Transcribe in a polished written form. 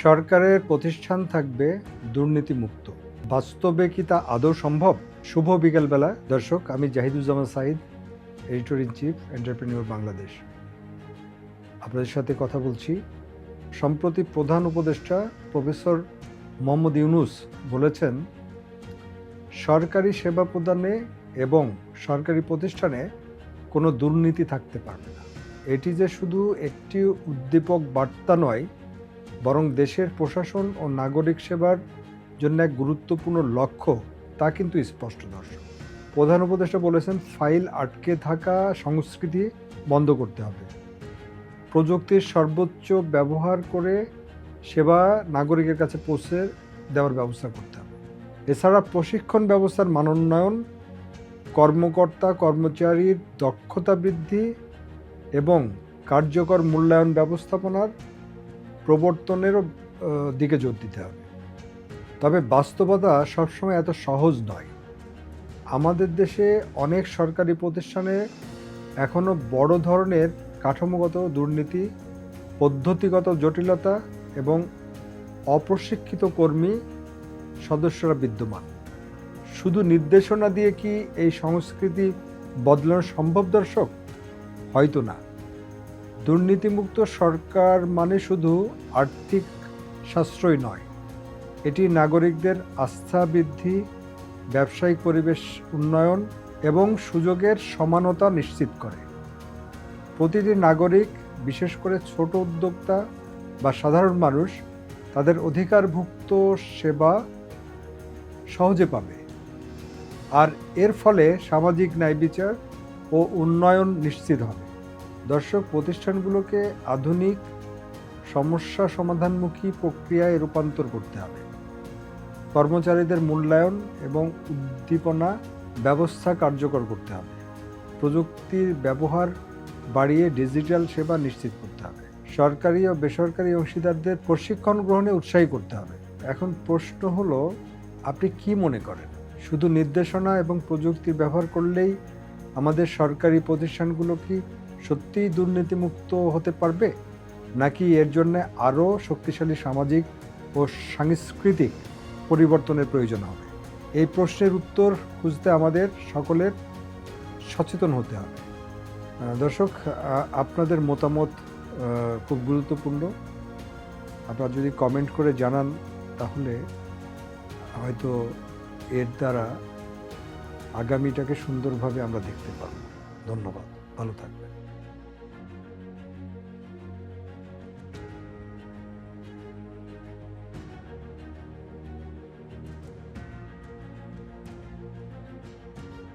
সরকারের প্রতিষ্ঠান থাকবে দুর্নীতিমুক্ত। বাস্তবে কি তা আদৌ সম্ভব? শুভ বিকেলবেলা দর্শক, আমি Zahiduzzaman Sayeed, editor in chief, entrepreneur Bangladesh. আপনাদের সাথে কথা বলছি। সম্প্রতি প্রধান উপদেষ্টা প্রফেসর মোহাম্মদ ইউনূস বলেছেন, সরকারি সেবা প্রদানে এবং সরকারি প্রতিষ্ঠানে কোনো দুর্নীতি থাকতে পারবে না। এটি যে শুধু একটি উদ্দীপক বার্তা নয়, বরং দেশের প্রশাসন ও নাগরিক সেবার জন্য এক গুরুত্বপূর্ণ লক্ষ্য, তা কিন্তু স্পষ্ট দর্শক। প্রধান উপদেষ্টা বলেছেন, ফাইল আটকে থাকা সংস্কৃতি বন্ধ করতে হবে। প্রযুক্তির সর্বোচ্চ ব্যবহার করে সেবা নাগরিকের কাছে পৌঁছে দেওয়ার ব্যবস্থা করতে হবে। এছাড়া প্রশিক্ষণ ব্যবস্থার মানোন্নয়ন, কর্মকর্তা কর্মচারীর দক্ষতা বৃদ্ধি এবং কার্যকর মূল্যায়ন ব্যবস্থাপনার প্রবর্তনেরও দিকে জোর দিতে হবে। তবে বাস্তবতা সবসময় এত সহজ নয়। আমাদের দেশে অনেক সরকারি প্রতিষ্ঠানে এখনও বড় ধরনের কাঠামোগত দুর্নীতি, পদ্ধতিগত জটিলতা এবং অপ্রশিক্ষিত কর্মী সদস্যরা বিদ্যমান। শুধু নির্দেশনা দিয়ে কি এই সংস্কৃতি বদলানো সম্ভব দর্শক? হয়তো না। দুর্নীতিমুক্ত সরকার মানে শুধু আর্থিক সাশ্রয় নয়, এটি নাগরিকদের আস্থা বৃদ্ধি, ব্যবসায়িক পরিবেশ উন্নয়ন এবং সুযোগের সমানতা নিশ্চিত করে। প্রতিটি নাগরিক, বিশেষ করে ছোট উদ্যোক্তা বা সাধারণ মানুষ, তাদের অধিকারভুক্ত সেবা সহজে পাবে। আর এর ফলে সামাজিক ন্যায় বিচার ও উন্নয়ন নিশ্চিত হবে। দর্শক, প্রতিষ্ঠানগুলোকে আধুনিক, সমস্যা সমাধানমুখী প্রক্রিয়ায় রূপান্তর করতে হবে। কর্মচারীদের মূল্যায়ন এবং উদ্দীপনা ব্যবস্থা কার্যকর করতে হবে। প্রযুক্তির ব্যবহার বাড়িয়ে ডিজিটাল সেবা নিশ্চিত করতে হবে। সরকারি ও বেসরকারি অংশীদারদের প্রশিক্ষণ গ্রহণে উৎসাহী করতে হবে। এখন প্রশ্ন হলো, আপনি কি মনে করেন? শুধু নির্দেশনা এবং প্রযুক্তির ব্যবহার করলেই আমাদের সরকারি প্রতিষ্ঠানগুলো কি সত্যিই দুর্নীতিমুক্ত হতে পারবে, নাকি এর জন্য আরও শক্তিশালী সামাজিক ও সাংস্কৃতিক পরিবর্তনের প্রয়োজন হবে? এই প্রশ্নের উত্তর খুঁজতে আমাদের সকলের সচেতন হতে হবে। দর্শক, আপনাদের মতামত খুব গুরুত্বপূর্ণ। আপনারা যদি কমেন্ট করে জানান, তাহলে হয়তো এর দ্বারা আগামীটাকে সুন্দরভাবে আমরা দেখতে পারব। ধন্যবাদ, ভালো থাকবেন।